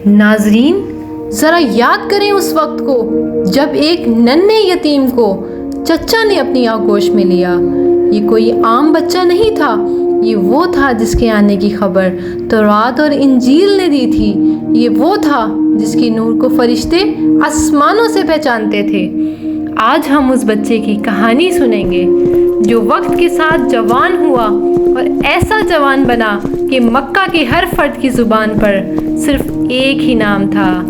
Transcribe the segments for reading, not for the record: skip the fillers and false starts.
ناظرین، ذرا یاد کریں اس وقت کو جب ایک ننھے یتیم کو چچا نے اپنی آغوش میں لیا۔ یہ کوئی عام بچہ نہیں تھا، یہ وہ تھا جس کے آنے کی خبر تورات اور انجیل نے دی تھی۔ یہ وہ تھا جس کی نور کو فرشتے آسمانوں سے پہچانتے تھے۔ آج ہم اس بچے کی کہانی سنیں گے جو وقت کے ساتھ جوان ہوا اور ایسا جوان بنا کہ مکہ کے ہر فرد کی زبان پر صرف ایک ہی نام تھا،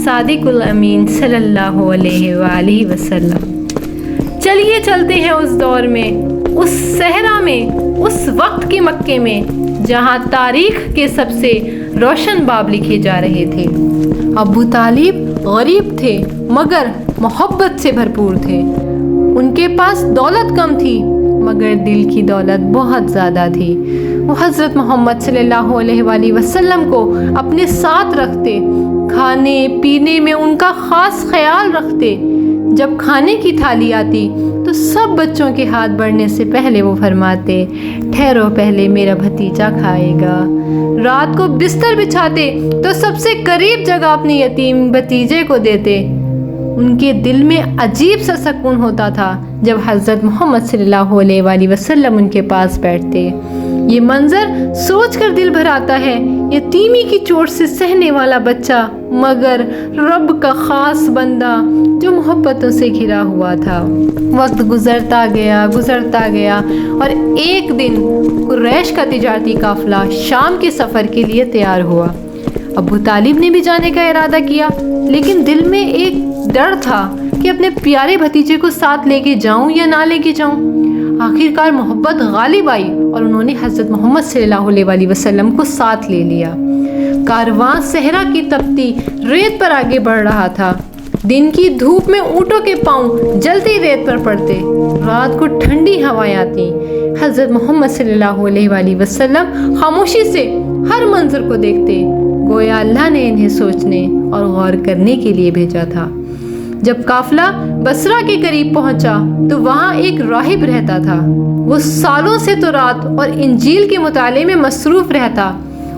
صادق الامین صلی اللہ علیہ وآلہ وسلم۔ چلیے چلتے ہیں اس دور میں، اس صحرا میں، اس وقت کے مکے میں جہاں تاریخ کے سب سے روشن باب لکھے جا رہے تھے۔ ابو طالب غریب تھے مگر محبت سے بھرپور تھے۔ ان کے پاس دولت کم تھی مگر دل کی دولت بہت زیادہ تھی۔ وہ حضرت محمد صلی اللہ علیہ وآلہ وسلم کو اپنے ساتھ رکھتے، کھانے پینے میں ان کا خاص خیال رکھتے۔ جب کھانے کی تھالی آتی تو سب بچوں کے ہاتھ بڑھنے سے پہلے وہ فرماتے، ٹھہرو پہلے میرا بھتیجا کھائے گا۔ رات کو بستر بچھاتے تو سب سے قریب جگہ اپنے یتیم بھتیجے کو دیتے۔ ان کے دل میں عجیب سا سکون ہوتا تھا جب حضرت محمد صلی اللہ علیہ وآلہ وسلم ان کے پاس بیٹھتے۔ یہ منظر سوچ کر دل بھر آتا ہے، یتیمی کی چوٹ سے سہنے والا بچہ مگر رب کا خاص بندہ جو محبتوں سے گھرا ہوا تھا۔ وقت گزرتا گیا اور ایک دن قریش کا تجارتی قافلہ شام کے سفر کے لیے تیار ہوا۔ ابو طالب نے بھی جانے کا ارادہ کیا، لیکن دل میں ایک ڈر تھا کہ اپنے پیارے بھتیجے کو ساتھ لے کے جاؤں یا نہ لے کے جاؤں۔ آخرکار محبت غالب آئی اور انہوں نے حضرت محمد صلی اللہ علیہ وآلہ وسلم کو ساتھ لے لیا۔ کارواں صحرا کی تپتی ریت پر آگے بڑھ رہا تھا۔ دن کی دھوپ میں اونٹوں کے پاؤں جلتی ریت پر پڑتے، رات کو ٹھنڈی ہوائیں آتی۔ حضرت محمد صلی اللہ علیہ وآلہ وسلم خاموشی سے ہر منظر کو دیکھتے، گویا اللہ نے انہیں سوچنے اور غور کرنے کے لیے بھیجا تھا۔ جب قافلہ بصرہ کے قریب پہنچا تو وہاں ایک راہب رہتا تھا۔ وہ سالوں سے تورات اور انجیل کے مطالعے میں مصروف رہتا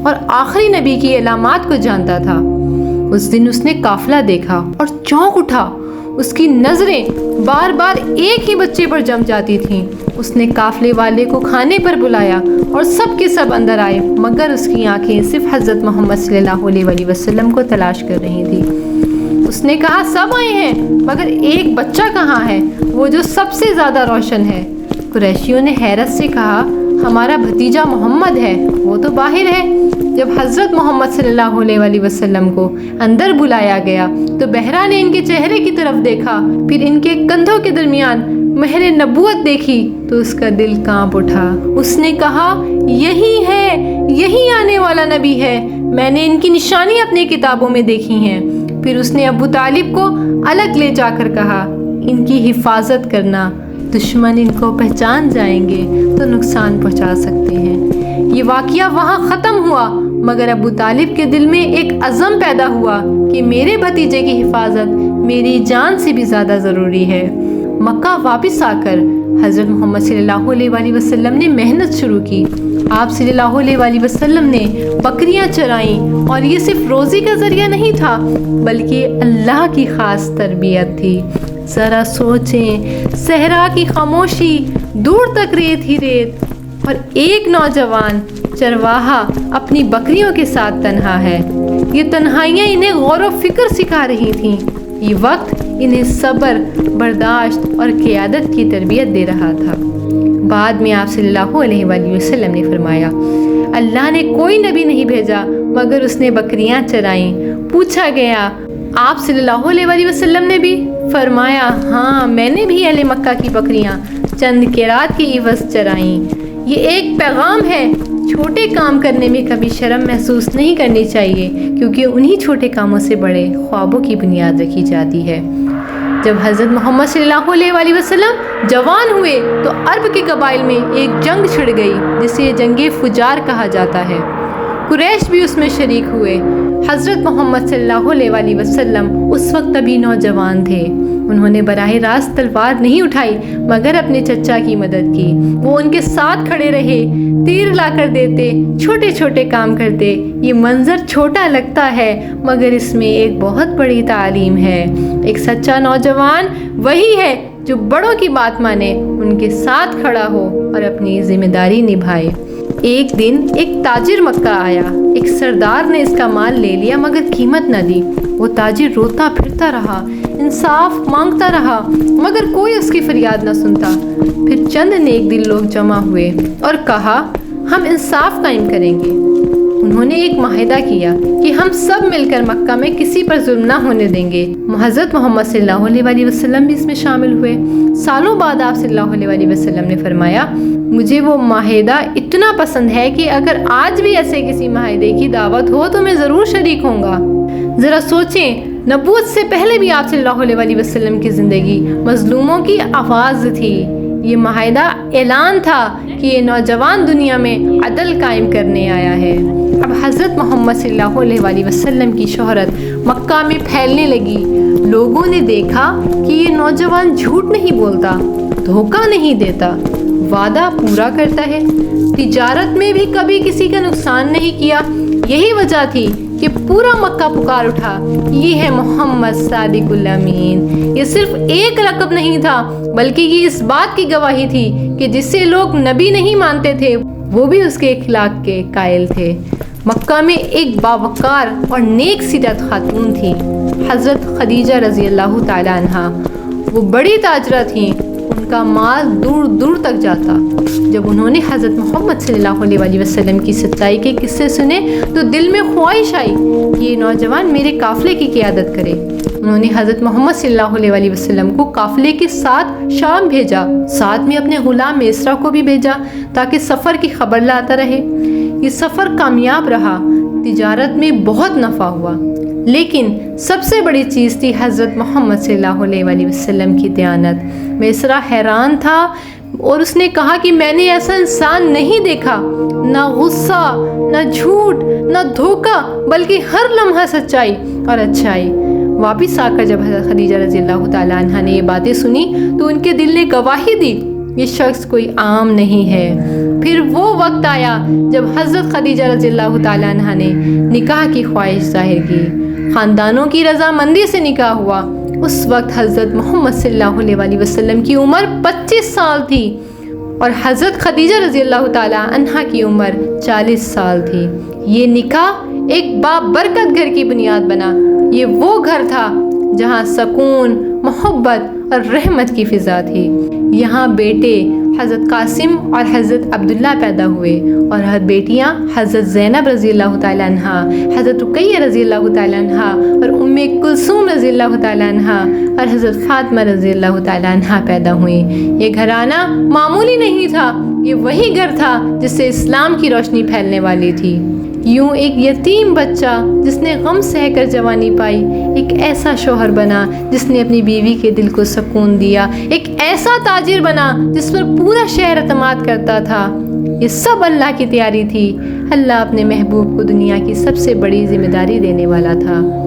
اور آخری نبی کی علامات کو جانتا تھا۔ اس دن اس نے قافلہ دیکھا اور چونک اٹھا۔ اس کی نظریں بار بار ایک ہی بچے پر جم جاتی تھیں۔ اس نے قافلے والے کو کھانے پر بلایا اور سب کے سب اندر آئے، مگر اس کی آنکھیں صرف حضرت محمد صلی اللہ علیہ وآلہ وسلم کو تلاش کر رہی تھی۔ اس نے کہا، سب آئے ہیں مگر ایک بچہ کہاں ہے، وہ جو سب سے زیادہ روشن ہے؟ قریشیوں نے حیرت سے کہا، ہمارا بھتیجا محمد ہے، وہ تو باہر ہے۔ جب حضرت محمد صلی اللہ علیہ وآلہ وسلم کو اندر بلایا گیا تو بہرا نے ان کے چہرے کی طرف دیکھا، پھر ان کے کندھوں کے درمیان مہر نبوت دیکھی تو اس کا دل کانپ اٹھا۔ اس نے کہا، یہی ہے، یہی آنے والا نبی ہے، میں نے ان کی نشانی اپنی کتابوں میں دیکھی ہیں۔ پھر اس نے ابو طالب کو الگ لے جا کر کہا، ان کی حفاظت کرنا، دشمن ان کو پہچان جائیں گے تو نقصان پہنچا سکتے ہیں۔ یہ واقعہ وہاں ختم ہوا مگر ابو طالب کے دل میں ایک عزم پیدا ہوا کہ میرے بھتیجے کی حفاظت میری جان سے بھی زیادہ ضروری ہے۔ مکہ واپس آ کر حضرت محمد صلی اللہ علیہ وآلہ وسلم نے محنت شروع کی۔ آپ صلی اللہ علیہ وآلہ وسلم نے بکریاں چرائیں اور یہ صرف روزی کا ذریعہ نہیں تھا بلکہ اللہ کی خاص تربیت تھی۔ ذرا سوچیں، صحرا کی خاموشی، دور تک ریت ہی ریت، اور ایک نوجوان چرواہا اپنی بکریوں کے ساتھ تنہا ہے۔ یہ تنہائیاں انہیں غور و فکر سکھا رہی تھیں۔ یہ وقت انہیں صبر، برداشت اور قیادت کی تربیت دے رہا تھا۔ بعد میں آپ صلی اللہ علیہ وآلہ وسلم نے فرمایا، اللہ نے کوئی نبی نہیں بھیجا مگر اس نے بکریاں چرائیں۔ پوچھا گیا، آپ صلی اللہ علیہ وآلہ وسلم نے بھی؟ فرمایا، ہاں، میں نے بھی اہل مکہ کی بکریاں چند قیرات کی عوض چرائیں۔ یہ ایک پیغام ہے، چھوٹے کام کرنے میں کبھی شرم محسوس نہیں کرنی چاہیے، کیونکہ انہی چھوٹے کاموں سے بڑے خوابوں کی بنیاد رکھی جاتی ہے۔ جب حضرت محمد صلی اللہ علیہ وآلہ وسلم جوان ہوئے تو عرب کے قبائل میں ایک جنگ چھڑ گئی جسے جنگ فجار کہا جاتا ہے۔ قریش بھی اس میں شریک ہوئے۔ حضرت محمد صلی اللہ علیہ وآلہ وسلم اس وقت ابھی نوجوان تھے۔ انہوں نے براہ راست تلوار نہیں اٹھائی مگر اپنے چچا کی مدد کی۔ وہ ان کے ساتھ کھڑے رہے، تیر لا کر دیتے، چھوٹے چھوٹے کام کرتے۔ یہ منظر چھوٹا لگتا ہے مگر اس میں ایک بہت بڑی تعلیم ہے۔ ایک سچا نوجوان وہی ہے جو بڑوں کی بات مانے، ان کے ساتھ کھڑا ہو اور اپنی ذمہ داری نبھائے۔ ایک دن ایک تاجر مکہ آیا۔ ایک سردار نے اس کا مال لے لیا مگر قیمت نہ دی۔ وہ تاجر روتا پھرتا رہا، انصاف مانگتا رہا مگر کوئی اس کی فریاد نہ سنتا۔ پھر چند نیک دل لوگ جمع ہوئے اور کہا ہم انصاف قائم کریں گے۔ انہوں نے ایک معاہدہ کیا کہ ہم سب مل کر مکہ میں کسی پر ظلم نہ ہونے دیں گے۔ حضرت محمد صلی اللہ علیہ وسلم بھی اس میں شامل ہوئے۔ سالوں بعد آپ صلی اللہ علیہ وسلم نے فرمایا مجھے وہ معاہدہ اتنا پسند ہے کہ اگر آج بھی ایسے کسی معاہدے کی دعوت ہو تو میں ضرور شریک ہوں گا۔ ذرا سوچیں، نبوت سے پہلے بھی آپ صلی اللہ علیہ وسلم کی زندگی مظلوموں کی آواز تھی۔ یہ معاہدہ اعلان تھا کہ یہ نوجوان دنیا میں عدل قائم کرنے آیا ہے۔ اب حضرت محمد صلی اللہ علیہ وسلم کی شہرت مکہ میں پھیلنے لگی۔ لوگوں نے دیکھا کہ یہ نوجوان جھوٹ نہیں بولتا، دھوکہ نہیں دیتا، وعدہ پورا کرتا ہے، تجارت میں بھی کبھی کسی کا نقصان نہیں کیا۔ یہی وجہ تھی کہ پورا مکہ پکار اٹھا یہ ہے محمد صادق الامین۔ یہ صرف ایک لقب نہیں تھا بلکہ یہ اس بات کی گواہی تھی کہ جسے لوگ نبی نہیں مانتے تھے وہ بھی اس کے اخلاق کے قائل تھے۔ مکہ میں ایک باوقار اور نیک سیرت خاتون تھی، حضرت خدیجہ رضی اللہ تعالی عنہا۔ وہ بڑی تاجرہ تھیں، ان کا مال دور دور تک جاتا۔ جب انہوں نے حضرت محمد صلی اللہ علیہ وسلم کی سچائی کے قصے سنے تو دل میں خواہش آئی کہ یہ نوجوان میرے قافلے کی قیادت کرے۔ انہوں نے حضرت محمد صلی اللہ علیہ وسلم کو قافلے کے ساتھ شام بھیجا، ساتھ میں اپنے غلام میسرہ کو بھی بھیجا تاکہ سفر کی خبر لاتا رہے۔ یہ سفر کامیاب رہا، تجارت میں بہت نفع ہوا، لیکن سب سے بڑی چیز تھی حضرت محمد صلی اللہ علیہ وسلم کی دیانت۔ میسرہ حیران تھا اور اس نے کہا کہ میں نے ایسا انسان نہیں دیکھا، نہ غصہ، نہ جھوٹ، نہ دھوکہ، بلکہ ہر لمحہ سچائی اور اچھائی۔ واپس آ کر جب حضرت خدیجہ رضی اللہ تعالیٰ عنہ نے یہ باتیں سنی تو ان کے دل نے گواہی دی یہ شخص کوئی عام نہیں ہے۔ پھر وہ وقت آیا جب حضرت خدیجہ رضی اللہ تعالیٰ عنہ نے نکاح کی خواہش ظاہر کی، خاندانوں کی رضامندی سے نکاح ہوا۔ اس وقت حضرت محمد صلی اللہ علیہ وسلم کی عمر 25 سال تھی اور حضرت خدیجہ رضی اللہ تعالیٰ عنہ کی عمر 40 سال تھی۔ یہ نکاح ایک بابرکت گھر کی بنیاد بنا۔ یہ وہ گھر تھا جہاں سکون، محبت اور رحمت کی فضا تھی۔ یہاں بیٹے حضرت قاسم اور حضرت عبداللہ پیدا ہوئے اور بیٹیاں حضرت زینب رضی اللہ تعالیٰ عنہ، حضرت رقیہ رضی اللہ تعالیٰ عنہ اور ام کلثوم رضی اللہ تعالیٰ عنہ اور حضرت فاطمہ رضی اللہ تعالیٰ عنہ پیدا ہوئیں۔ یہ گھرانہ معمولی نہیں تھا، یہ وہی گھر تھا جس سے اسلام کی روشنی پھیلنے والی تھی۔ یوں ایک یتیم بچہ جس نے غم سہ کر جوانی پائی، ایک ایسا شوہر بنا جس نے اپنی بیوی کے دل کو سکون دیا، ایک ایسا تاجر بنا جس پر پورا شہر اعتماد کرتا تھا۔ یہ سب اللہ کی تیاری تھی۔ اللہ اپنے محبوب کو دنیا کی سب سے بڑی ذمہ داری دینے والا تھا۔